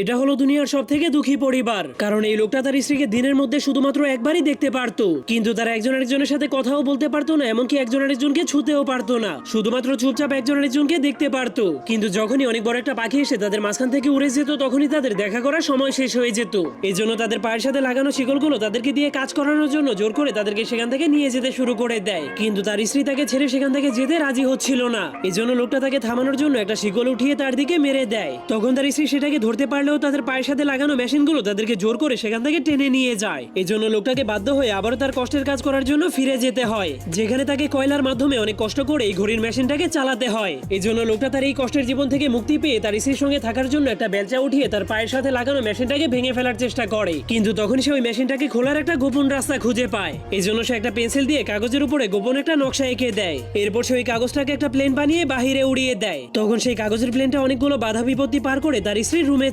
এটা হলো দুনিয়ার সব থেকে দুঃখী পরিবার, কারণ এই লোকটা তার স্ত্রীকে দিনের মধ্যে শুধুমাত্র একবারই দেখতে পারতো, কিন্তু তারা একজন আরেকজনের সাথে কথাও বলতে পারতো না, এমনকি একজন আরেকজনকে ছুতেও পারতো না, শুধুমাত্র চুপচাপ একজন আরেকজনকে দেখতে পারতো। কিন্তু যখনই অনেক বড় একটা পাখি এসে তাদের মাঝখান থেকে উড়ে যেত, তখনই তাদের দেখা করার সময় শেষ হয়ে যেত। এই জন্য তাদের পায়ের সাথে লাগানো শিকলগুলো তাদেরকে দিয়ে কাজ করানোর জন্য জোর করে তাদেরকে সেখান থেকে নিয়ে যেতে শুরু করে দেয়, কিন্তু তার স্ত্রী তাকে ছেড়ে সেখান থেকে যেতে রাজি হচ্ছিল না। এই জন্য লোকটা তাকে থামানোর জন্য একটা শিকল উঠিয়ে তার দিকে মেরে দেয়। তখন তার স্ত্রী সেটাকে ধরতে পারলেও তাদের পায়ের সাথে লাগানো মেশিনগুলো তাদেরকে জোর করে সেখান থেকে টেনে নিয়ে যায়। এই জন্য লোকটাকে বাধ্য হয়ে আবারও তার কষ্টের কাজ করার জন্য ফিরে যেতে হয়, যেখানে তাকে কয়লার মাধ্যমে অনেক কষ্ট করে এই ঘড়ির মেশিনটাকে চালাতে হয়। এই জন্য লোকটা তার এই কষ্টের জীবন থেকে মুক্তি পেয়ে তার স্ত্রীর সঙ্গে থাকার জন্য একটা বেলচা উঠিয়ে তার পায়ের সাথে লাগানো মেশিনটাকে ভেঙে ফেলার চেষ্টা করে, কিন্তু তখন সে ওই মেশিনটাকে খোলার একটা গোপন রাস্তা খুঁজে পায়। এই জন্য সে একটা পেন্সিল দিয়ে কাগজের উপরে গোপন একটা নকশা এঁকে দেয়। এরপর সে ওই কাগজটাকে একটা প্লেন বানিয়ে বাহিরে উড়িয়ে দেয়। তখন সেই কাগজের প্লেনটা অনেকগুলো বাধা বিপত্তি পার করে তার স্ত্রীর রুমে